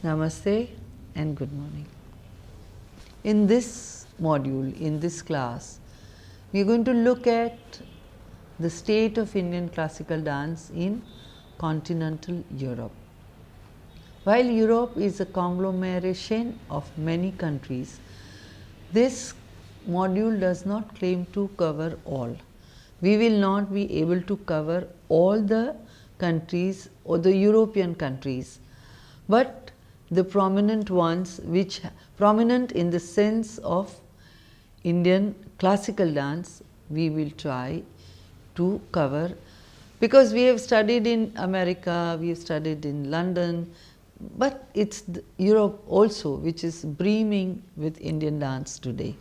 Namaste and good morning. In this module, in this class, we are going to look at the state of Indian classical dance in continental Europe. While Europe is a conglomeration of many countries, this module does not claim to cover all. We will not be able to cover all the countries or the European countries, but the prominent ones, which prominent in the sense of Indian classical dance, we will try to cover, because we have studied in America, we have studied in London, but it's Europe also which is brimming with Indian dance today.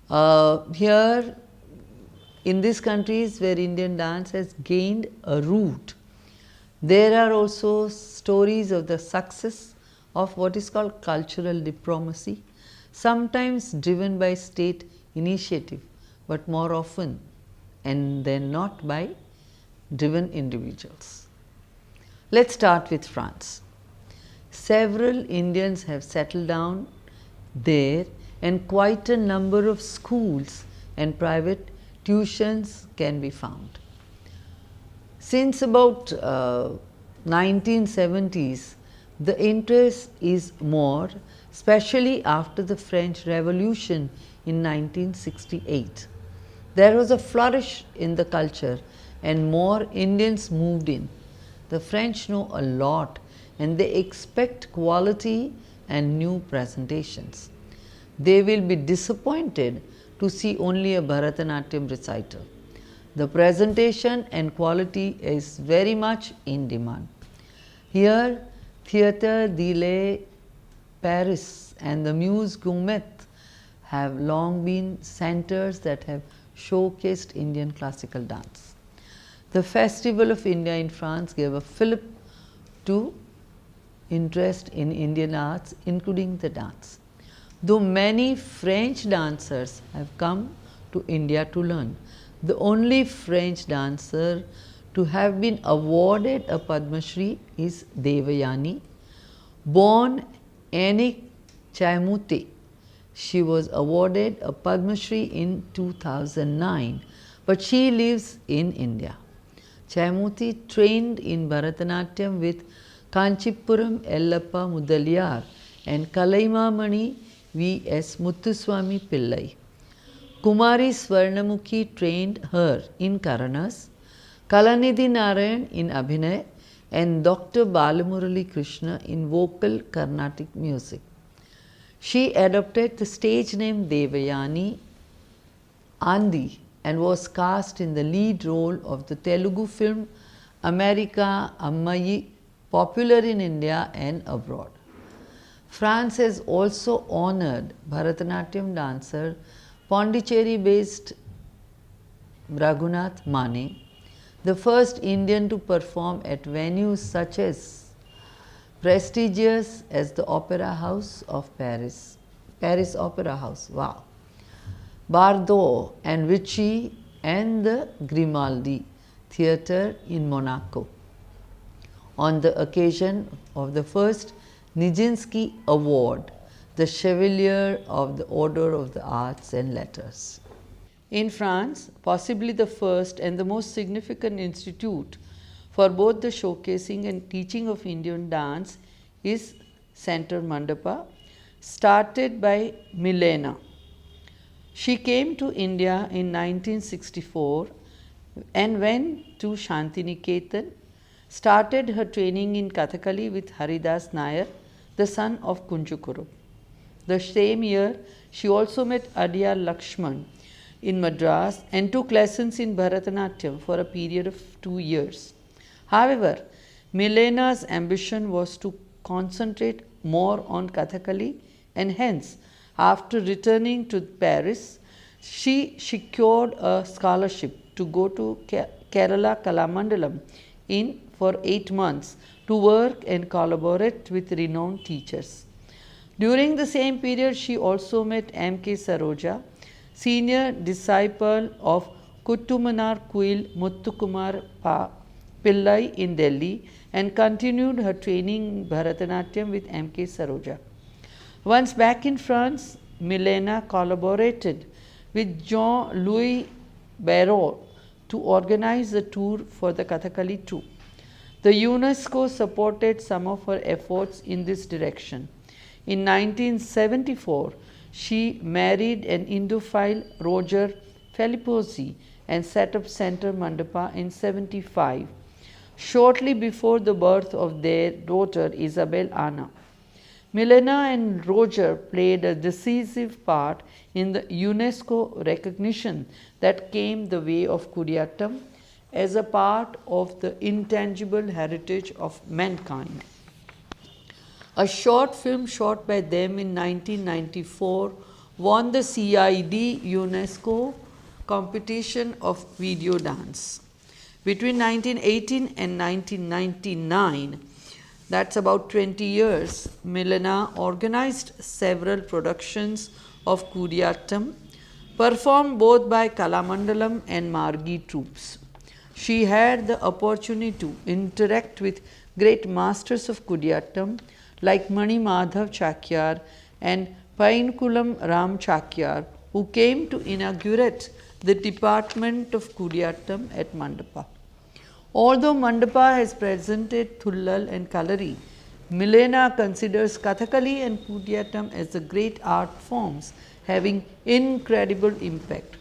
Here in these countries where Indian dance has gained a root, there are also stories of the success of what is called cultural diplomacy, sometimes driven by state initiative, but more often and then not by driven individuals. Let's start with France. Several Indians have settled down there, and quite a number of schools and private tuitions can be found. Since about 1970s, the interest is more, especially after the French Revolution in 1968. There was a flourish in the culture and more Indians moved in. The French know a lot and they expect quality and new presentations. They will be disappointed to see only a Bharatanatyam recital. The presentation and quality is very much in demand. Here, Theatre de la Paris and the Muse Gourmet have long been centers that have showcased Indian classical dance. The Festival of India in France gave a fillip to interest in Indian arts, including the dance. Though many French dancers have come to India to learn, the only French dancer to have been awarded a Padma Shri is Devayani. Born Annick Chaimute, she was awarded a Padma Shri in 2009, but she lives in India. Chaimute trained in Bharatanatyam with Kanchipuram Ellappa Mudaliyar and Kalaimamani V.S. Muthuswami Pillai. Kumari Swarnamukhi trained her in Karanas, Kalanidhi Narayan in Abhinay, and Dr. Balamurali Krishna in vocal Carnatic music. She adopted the stage name Devayani Andi and was cast in the lead role of the Telugu film America Ammayi, popular in India and abroad. France has also honored Bharatanatyam dancer Pondicherry-based Raghunath Mane, the first Indian to perform at venues such as prestigious as the Opera House of Paris, Paris Opera House, wow, Bardot and Vichy, and the Grimaldi Theatre in Monaco, on the occasion of the first Nijinsky Award, the Chevalier of the Order of the Arts and Letters. In France, possibly the first and the most significant institute for both the showcasing and teaching of Indian dance is Center Mandapa, started by Milena. She came to India in 1964 and went to Shantiniketan, started her training in Kathakali with Haridas Nair, the son of Kunjukuru. The same year, she also met Adya Lakshman in Madras and took lessons in Bharatanatyam for a period of 2 years. However, Milena's ambition was to concentrate more on Kathakali, and hence, after returning to Paris, she secured a scholarship to go to Kerala Kalamandalam for 8 months to work and collaborate with renowned teachers. During the same period, she also met M.K. Saroja, senior disciple of Kuttumanar Kuil Muthukumar Pillai in Delhi, and continued her training in Bharatanatyam with M.K. Saroja. Once back in France, Milena collaborated with Jean-Louis Barrault to organize the tour for the Kathakali troupe. The UNESCO supported some of her efforts in this direction. In 1974, she married an Indophile, Roger Feliposi, and set up Center Mandapa in 75, shortly before the birth of their daughter Isabel Anna. Milena and Roger played a decisive part in the UNESCO recognition that came the way of Kudiyattam as a part of the intangible heritage of mankind. A short film shot by them in 1994 won the CID UNESCO competition of video dance. Between 1918 and 1999, that's about 20 years, Milena organized several productions of Kudiyattam, performed both by Kalamandalam and Margi troupes. She had the opportunity to interact with great masters of Kudiyattam like Mani Madhav Chakyar and Painkulam Ram Chakyar, who came to inaugurate the department of Kudiyattam at Mandapa. Although Mandapa has presented Thullal and Kalari, Milena considers Kathakali and Kudiyattam as the great art forms having incredible impact.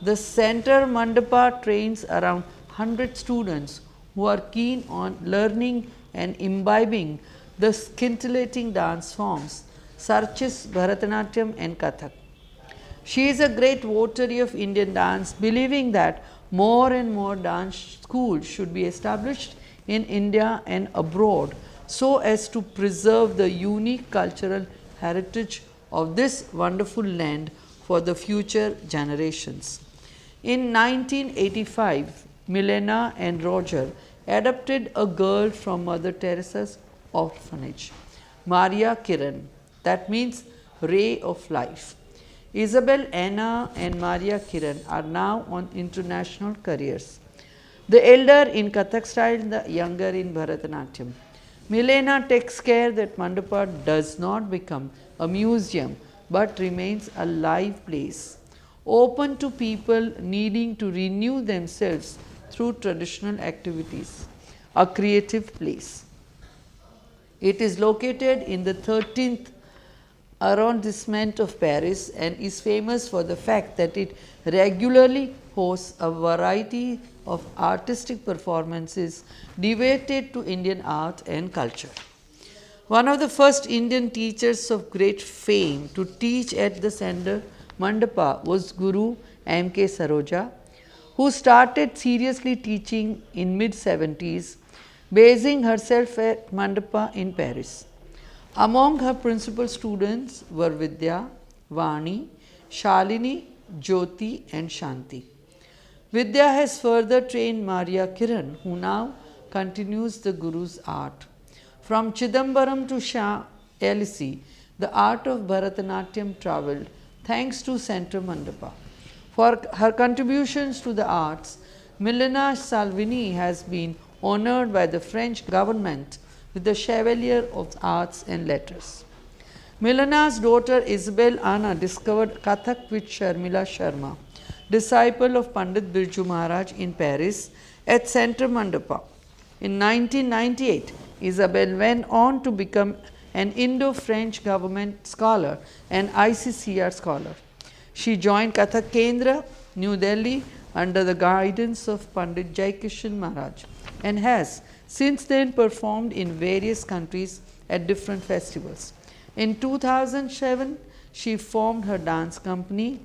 The Center Mandapa trains around 100 students who are keen on learning and imbibing the scintillating dance forms such as Bharatanatyam and Kathak. She is a great votary of Indian dance, believing that more and more dance schools should be established in India and abroad so as to preserve the unique cultural heritage of this wonderful land for the future generations. In 1985, Milena and Roger adopted a girl from Mother Teresa's orphanage, Maria Kiran, that means ray of life. Isabel Anna and Maria Kiran are now on international careers. The elder in Kathak style, the younger in Bharatanatyam. Milena takes care that Mandapa does not become a museum but remains a live place, open to people needing to renew themselves through traditional activities, a creative place. It is located in the 13th arrondissement of Paris and is famous for the fact that it regularly hosts a variety of artistic performances devoted to Indian art and culture. One of the first Indian teachers of great fame to teach at the Center Mandapa was Guru M.K. Saroja, who started seriously teaching in mid-70s, basing herself at Mandapa in Paris. Among her principal students were Vidya, Vani, Shalini, Jyoti and Shanti. Vidya has further trained Maria Kiran, who now continues the Guru's art. From Chidambaram to Shah LC, the art of Bharatanatyam travelled thanks to Center Mandapa. For her contributions to the arts, Milena Salvini has been honoured by the French government with the Chevalier of Arts and Letters. Milena's daughter Isabel Anna discovered Kathak with Sharmila Sharma, disciple of Pandit Birju Maharaj in Paris at Center Mandapa. In 1998, Isabel went on to become an Indo-French government scholar and ICCR scholar. She joined Kathak Kendra, New Delhi under the guidance of Pandit Jaikishan Maharaj and has since then performed in various countries at different festivals. In 2007, she formed her dance company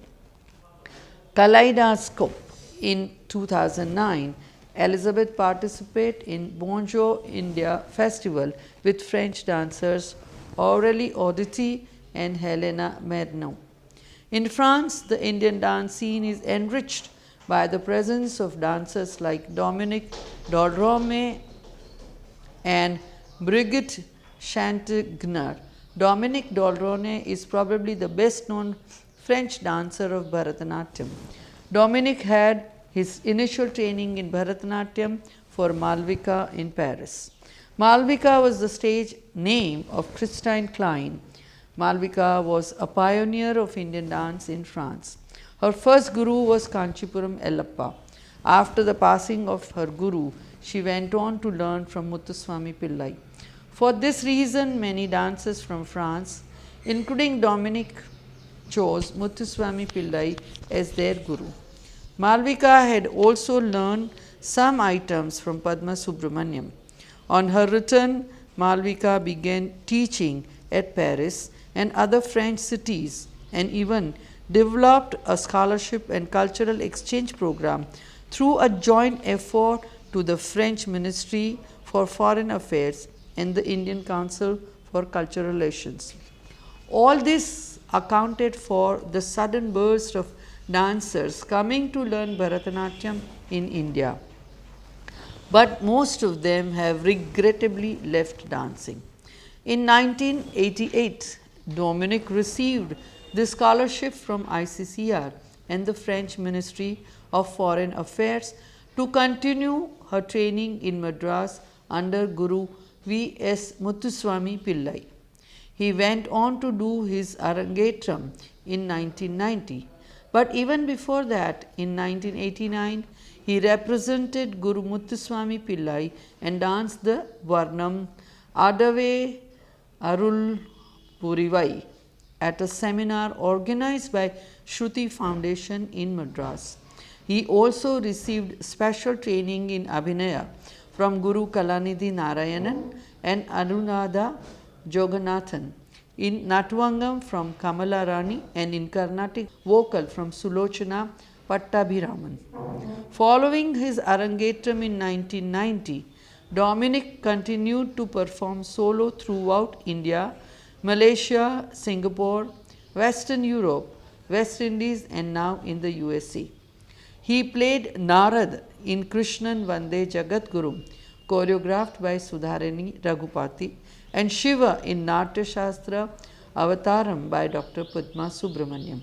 Kaleidoscope. In 2009, Elizabeth participated in Bonjour India Festival with French dancers Aurélie Audity and Helena Merno. In France, the Indian dance scene is enriched by the presence of dancers like Dominique Doldrome and Brigitte Chantegner. Dominique Doldrome is probably the best known French dancer of Bharatanatyam. Dominique had his initial training in Bharatanatyam for Malvika in Paris. Malvika was the stage name of Christine Klein. Malvika was a pioneer of Indian dance in France. Her first guru was Kanchipuram Ellappa. After the passing of her guru, she went on to learn from Muthuswami Pillai. For this reason, many dancers from France, including Dominic, chose Muthuswami Pillai as their guru. Malvika had also learned some items from Padma Subramaniam. On her return, Malvika began teaching at Paris and other French cities and even developed a scholarship and cultural exchange program through a joint effort to the French Ministry for Foreign Affairs and the Indian Council for Cultural Relations. All this accounted for the sudden burst of dancers coming to learn Bharatanatyam in India. But most of them have regrettably left dancing. In 1988, Dominic received the scholarship from ICCR and the French Ministry of Foreign Affairs to continue her training in Madras under Guru V. S. Muthuswami Pillai. He went on to do his Arangetram in 1990, but even before that, in 1989, he represented Guru Muthuswami Pillai and danced the Varnam Adave Arul Purivai at a seminar organized by Shruti Foundation in Madras. He also received special training in Abhinaya from Guru Kalanidhi Narayanan and Anuradha Jogannathan, in Natvangam from Kamala Rani, and in Carnatic vocal from Sulochana Pattabhiraman. Following his Arangetram in 1990, Dominic continued to perform solo throughout India, Malaysia, Singapore, Western Europe, West Indies, and now in the USA. He played Narad in Krishnan Vande Jagadguru, choreographed by Sudharini Raghupati, and Shiva in Natya Shastra Avataram by Dr. Padma Subramaniam.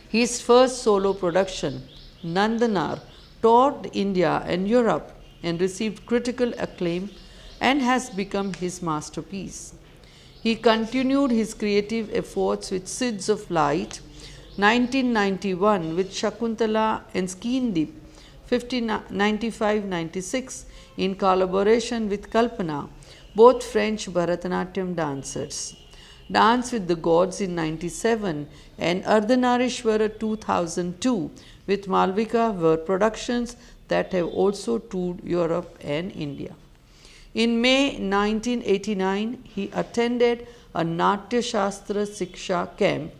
His first solo production, Nandanar, toured India and Europe and received critical acclaim and has become his masterpiece. He continued his creative efforts with Seeds of Light, 1991 with Shakuntala and Skeendeep, 95-96 in collaboration with Kalpana, both French Bharatanatyam dancers. Dance with the Gods in 97 and Ardhanarishwara 2002 with Malvika were productions that have also toured Europe and India. In May 1989, he attended a Natya Shastra Siksha camp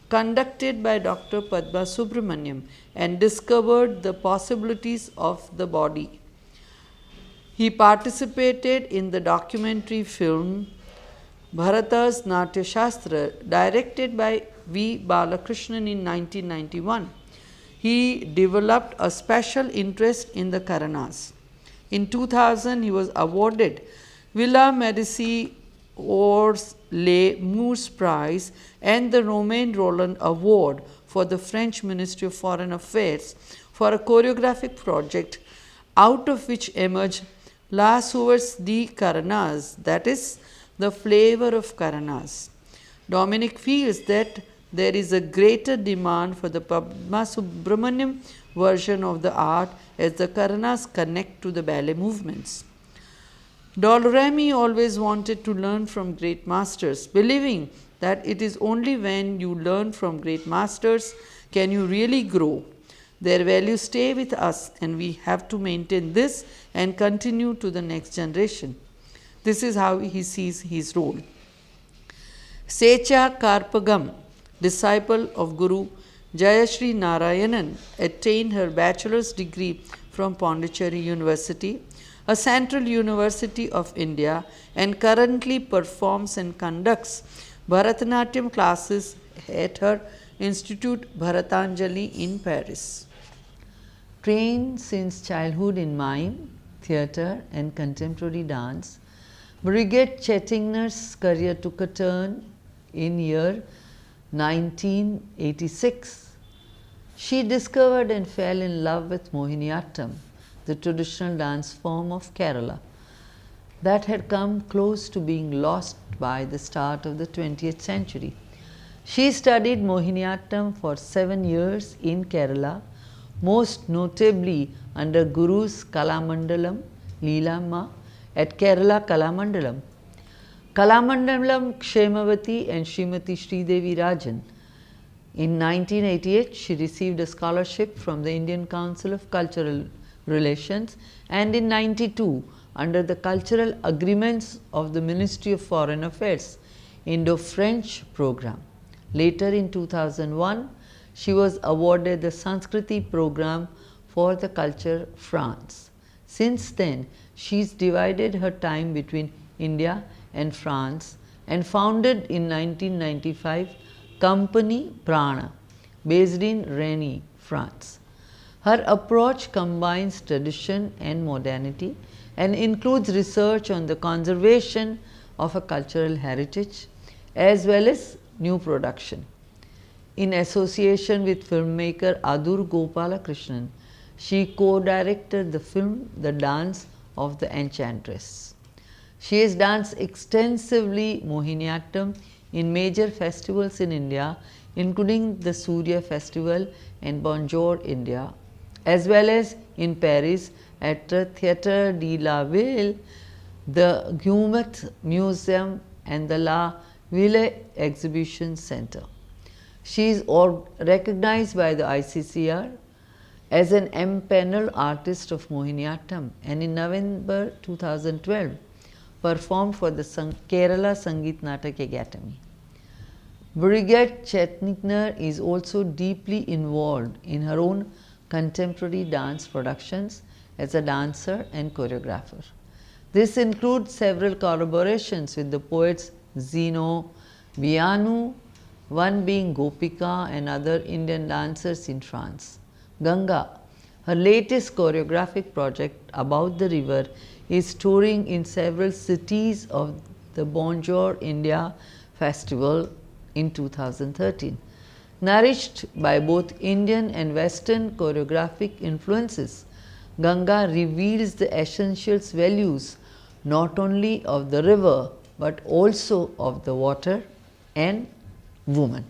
conducted by Dr. Padma Subramaniam and discovered the possibilities of the body. He participated in the documentary film Bharata's Natya Shastra, directed by V. Balakrishnan in 1991. He developed a special interest in the Karanas. In 2000, he was awarded Villa Medici Ors Les Murs Prize and the Romain Rolland Award for the French Ministry of Foreign Affairs for a choreographic project, out of which emerged La Source de Karanas, that is, the flavor of Karanas. Dominic feels that there is a greater demand for the Padma Subramaniam version of the art as the Karanas connect to the ballet movements. Doloremi always wanted to learn from great masters, believing that it is only when you learn from great masters can you really grow. Their values stay with us and we have to maintain this and continue to the next generation. This is how he sees his role. Secha Karpagam, disciple of Guru Jayashri Narayanan, attained her bachelor's degree from Pondicherry University, a central university of India, and currently performs and conducts Bharatanatyam classes at her Institute Bharatanjali in Paris. Trained since childhood in mime, theatre, and contemporary dance, Brigitte Chettingner's career took a turn in year 1986. She discovered and fell in love with Mohiniyattam, the traditional dance form of Kerala. that had come close to being lost by the start of the 20th century. She studied Mohiniyattam for 7 years in Kerala, most notably under Gurus Kalamandalam Leelamma at Kerala Kalamandalam. Kalamandalam Kshemavati and Srimati Sridevi Rajan. In 1988, she received a scholarship from the Indian Council of Cultural Relations, and in 92, under the Cultural Agreements of the Ministry of Foreign Affairs, Indo-French program. Later in 2001, she was awarded the Sanskriti program for the culture France. Since then, she's divided her time between India and France and founded in 1995 Company Prana, based in Rennes, France. Her approach combines tradition and modernity and includes research on the conservation of a cultural heritage as well as new production. In association with filmmaker Adur Gopalakrishnan, she co-directed the film The Dance of the Enchantress. She has danced extensively Mohiniyattam in major festivals in India, including the Surya Festival and Bonjour India, as well as in Paris at the Theatre de la Ville, the Guimet Museum and the La Ville Exhibition Centre. She is recognized by the ICCR as an empaneled artist of Mohiniyattam, and in November 2012 performed for the Kerala Sangeet Natak Academy. Brigitte Chetnikner is also deeply involved in her own contemporary dance productions as a dancer and choreographer. This includes several collaborations with the poets Zeno Vianu, one being Gopika, and other Indian dancers in France. Ganga, her latest choreographic project about the river, is touring in several cities of the Bonjour India Festival in 2013. Nourished by both Indian and Western choreographic influences, Ganga reveals the essential values not only of the river but also of the water and woman.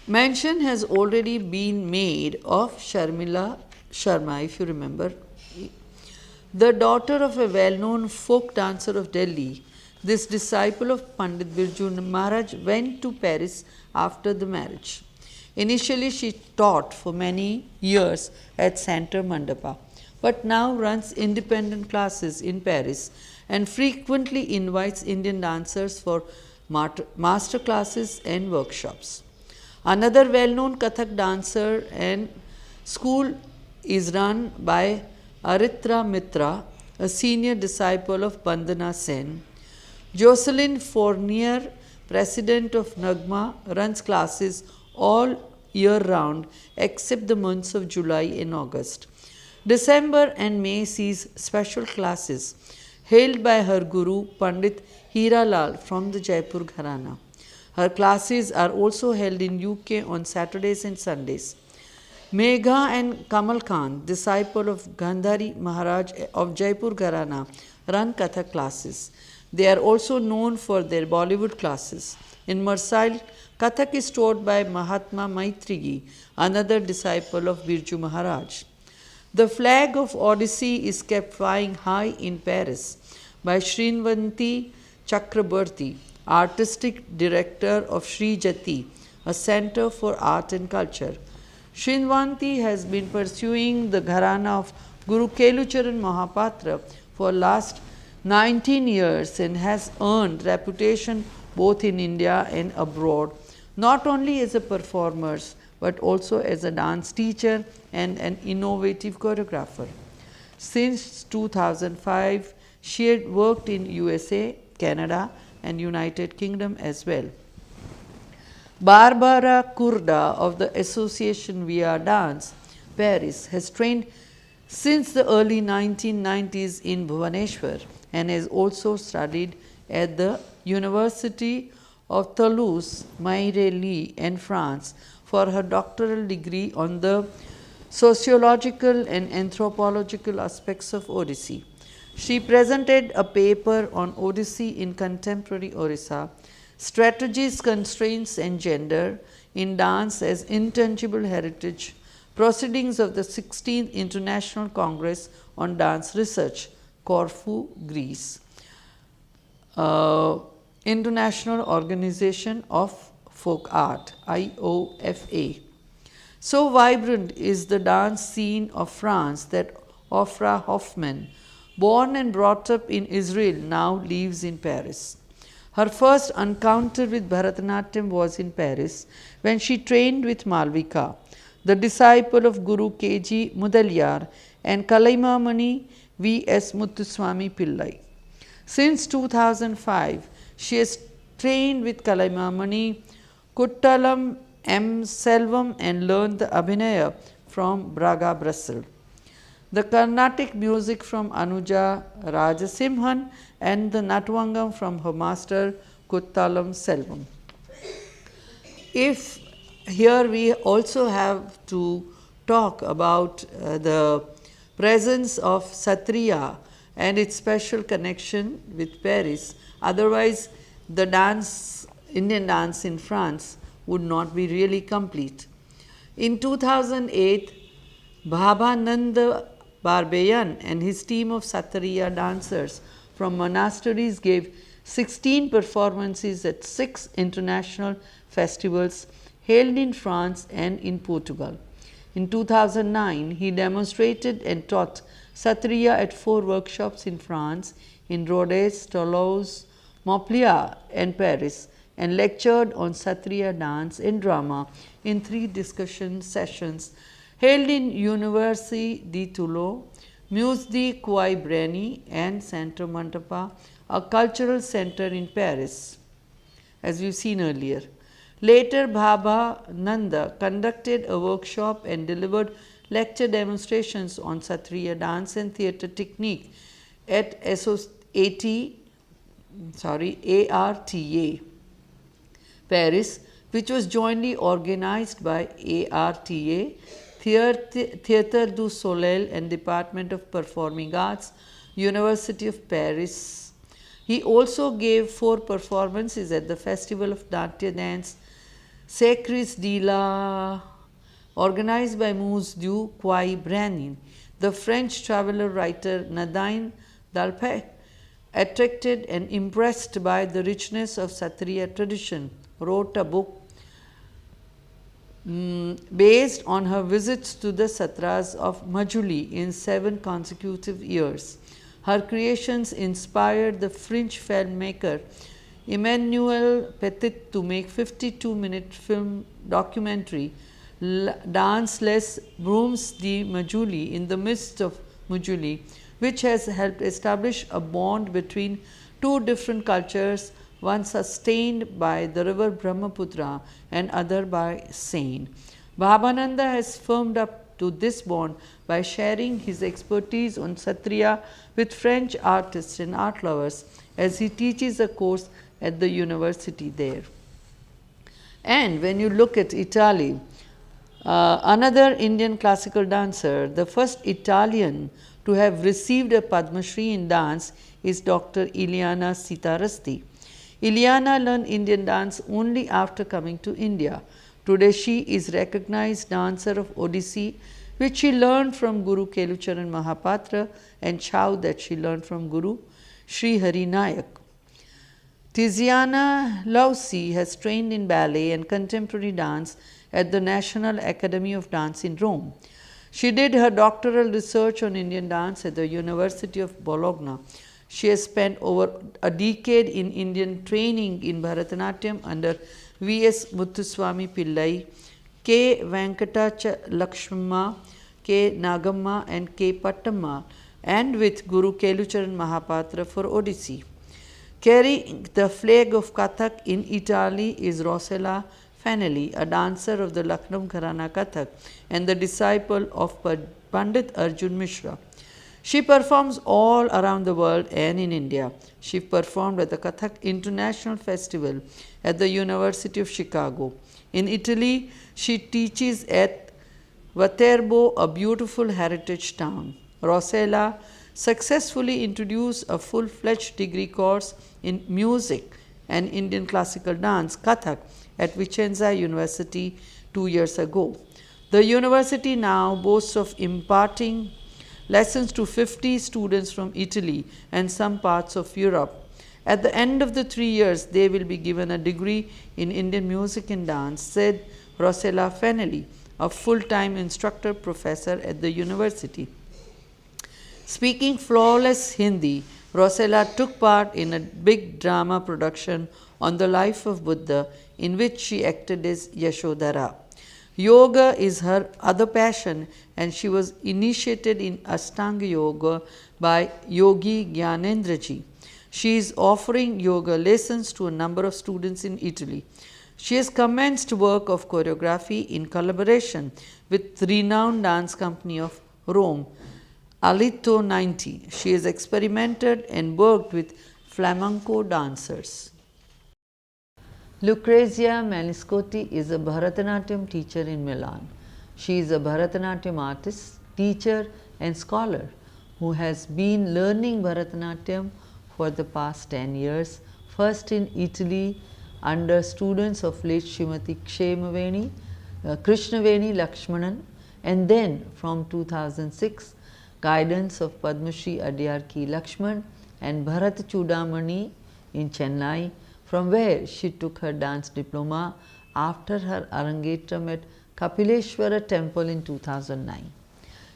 Mention has already been made of Sharmila Sharma, if you remember. The daughter of a well-known folk dancer of Delhi, this disciple of Pandit Birju Maharaj went to Paris after the marriage. Initially, she taught for many years at Center Mandapa, but now runs independent classes in Paris and frequently invites Indian dancers for master classes and workshops. Another well-known Kathak dancer and school is run by Aritra Mitra, a senior disciple of Bandana Sen. Jocelyn Fournier, president of Nagma, runs classes all year round except the months of July and August. December and May sees special classes held by her guru Pandit Hira Lal from the Jaipur Gharana. Her classes are also held in UK on Saturdays and Sundays. Megha and Kamal Khan, disciple of Gandhari Maharaj of Jaipur Gharana, run Kathak classes. They are also known for their Bollywood classes. In Marseille, Kathak is taught by Mahatma Maitrigi, another disciple of Birju Maharaj. The flag of Odyssey is kept flying high in Paris by Srinvanti Chakrabarti, artistic director of Sri Jati, a center for art and culture. Srinvanti has been pursuing the gharana of Guru Kelucharan Mahapatra for last 19 years and has earned reputation both in India and abroad, not only as a performer but also as a dance teacher and an innovative choreographer. Since 2005, she had worked in USA, Canada and United Kingdom as well. Barbara Kurda of the Association Via Dance, Paris, has trained since the early 1990s in Bhubaneswar and has also studied at the University of Toulouse, Mairie in France for her doctoral degree on the sociological and anthropological aspects of Odyssey. She presented a paper on Odissi in contemporary Orissa, Strategies, Constraints and Gender in Dance as Intangible Heritage, Proceedings of the 16th International Congress on Dance Research, Corfu, Greece. International Organization of Folk Art, IOFA. So vibrant is the dance scene of France that Ofra Hoffmann, born and brought up in Israel, now lives in Paris. Her first encounter with Bharatanatyam was in Paris when she trained with Malvika, the disciple of Guru K.G. Mudaliar and Kalaimamani V.S. Muthuswami Pillai. Since 2005, she has trained with Kalaimamani Kuttalam M. Selvam and learned the Abhinaya from Braga, Brussels. The Carnatic music from Anuja Rajasimhan and the Natvangam from her master Kuttalam Selvam. If here we also have to talk about the presence of Satriya and its special connection with Paris, otherwise the dance, Indian dance in France would not be really complete. In 2008, Bhabhananda Barbayan and his team of Satriya dancers from monasteries gave 16 performances at 6 international festivals held in France and in Portugal. In 2009, he demonstrated and taught Satriya at 4 workshops in France, in Rodez, Toulouse, Montpellier and Paris, and lectured on Satriya dance and drama in 3 discussion sessions held in Université de Toulouse, Musée de Quai Branly and Centre Mandapa, a cultural center in Paris, as we've seen earlier. Later, Bhabhananda conducted a workshop and delivered lecture demonstrations on Satriya dance and theatre technique at ARTA Paris, which was jointly organized by ARTA, Théâtre du Soleil and Department of Performing Arts, University of Paris. He also gave 4 performances at the Festival of Natya Dance Sacres de la, organized by Musée du Quai Branly. The French traveler writer Nadine Dalpet, attracted and impressed by the richness of Satriya tradition, wrote a book based on her visits to the Satras of Majuli in 7 consecutive years. Her creations inspired the French filmmaker Emmanuel Petit to make 52-minute film documentary Dance Les Brumes de Majuli in the midst of Majuli, which has helped establish a bond between 2 different cultures, one sustained by the river Brahmaputra and other by Seine. Bhabhananda has firmed up to this bond by sharing his expertise on Satriya with French artists and art lovers as he teaches a course at the university there. And when you look at Italy, another Indian classical dancer, the first Italian to have received a Padma Shri in dance is Dr. Ileana Sitarasti. Ileana learned Indian dance only after coming to India. Today she is recognized dancer of Odissi, which she learned from Guru Kelucharan Mahapatra, and Chow that she learned from Guru Sri Hari Nayak. Tiziana Lausi has trained in ballet and contemporary dance at the National Academy of Dance in Rome. She did her doctoral research on Indian dance at the University of Bologna. She has spent over a decade in Indian training in Bharatanatyam under V.S. Muthuswami Pillai, K. Venkatachalakshma, K. Nagamma and K. Pattamma, and with Guru Kelucharan Mahapatra for Odissi. Carrying the flag of Kathak in Italy is Rosella Fanelli, a dancer of the Lucknow Gharana Kathak and the disciple of Pandit Arjun Mishra. She performs all around the world and in India. She performed at the Kathak International Festival at the University of Chicago. In Italy, she teaches at Viterbo, a beautiful heritage town. Rosella successfully introduced a full-fledged degree course in music and Indian classical dance, Kathak, at Vicenza University 2 years ago. The university now boasts of imparting lessons to 50 students from Italy and some parts of Europe. At the end of the 3 years, they will be given a degree in Indian music and dance, said Rosella Fennelly, a full-time instructor professor at the university. Speaking flawless Hindi, Rosella took part in a big drama production on the life of Buddha in which she acted as Yashodhara. Yoga is her other passion, and she was initiated in Ashtanga Yoga by Yogi Gyanendraji. She is offering yoga lessons to a number of students in Italy. She has commenced work of choreography in collaboration with the renowned dance company of Rome, Alito 90. She has experimented and worked with flamenco dancers. Lucrezia Maniscotti is a Bharatanatyam teacher in Milan. She is a Bharatanatyam artist, teacher and scholar who has been learning Bharatanatyam for the past 10 years, first in Italy under students of late Srimati Krishnaveni Lakshmanan, and then from 2006 guidance of Padmashri Adyarki Lakshman and Bharat Chudamani in Chennai, from where she took her dance diploma after her Arangetram at Kapileshwara temple in 2009.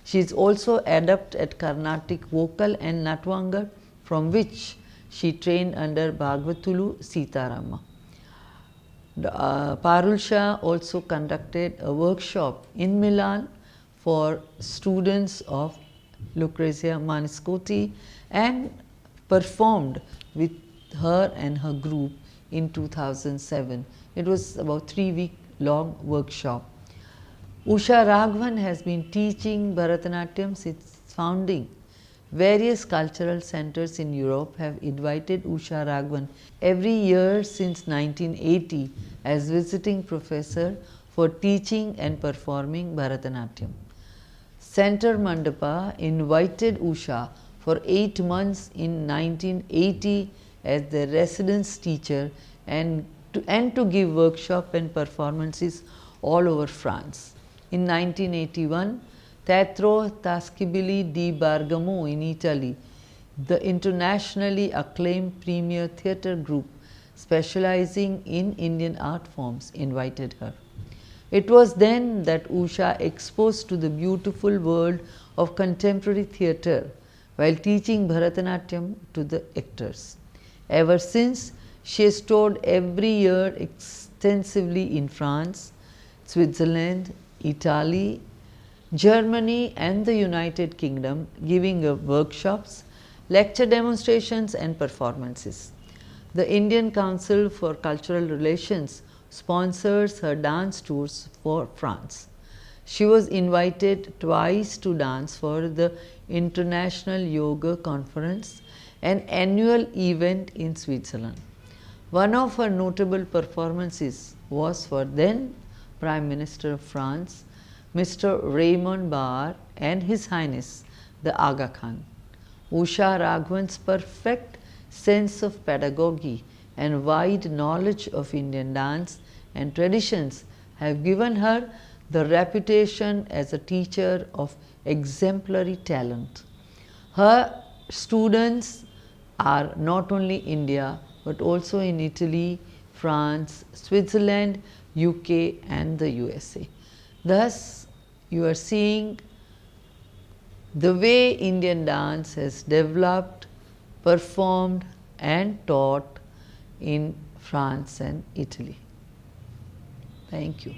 She is also adept at Carnatic vocal and Natwanga, from which she trained under Bhagavatulu Sitarama. Parul Shah also conducted a workshop in Milan for students of Lucrezia Maniscotti and performed with her and her group in 2007. It was about 3-week long workshop. Usha Raghavan has been teaching Bharatanatyam since founding. Various cultural centers in Europe have invited Usha Raghavan every year since 1980 as visiting professor for teaching and performing Bharatanatyam. Center Mandapa invited Usha for 8 months in 1980 as their residence teacher and to give workshop and performances all over France. In 1981, Teatro Taschibili di Bergamo in Italy, the internationally acclaimed premier theatre group specializing in Indian art forms, invited her. It was then that Usha exposed to the beautiful world of contemporary theatre while teaching Bharatanatyam to the actors. Ever since, she has toured every year extensively in France, Switzerland, Italy, Germany and the United Kingdom, giving workshops, lecture demonstrations and performances. The Indian Council for Cultural Relations sponsors her dance tours for France. She was invited twice to dance for the International Yoga Conference, an annual event in Switzerland. One of her notable performances was for then Prime Minister of France, Mr. Raymond Barre and His Highness the Aga Khan. Usha Raghavan's perfect sense of pedagogy and wide knowledge of Indian dance and traditions have given her the reputation as a teacher of exemplary talent. Her students are not only India but also in Italy, France, Switzerland, UK and the USA. Thus, you are seeing the way Indian dance has developed, performed and taught in France and Italy. Thank you.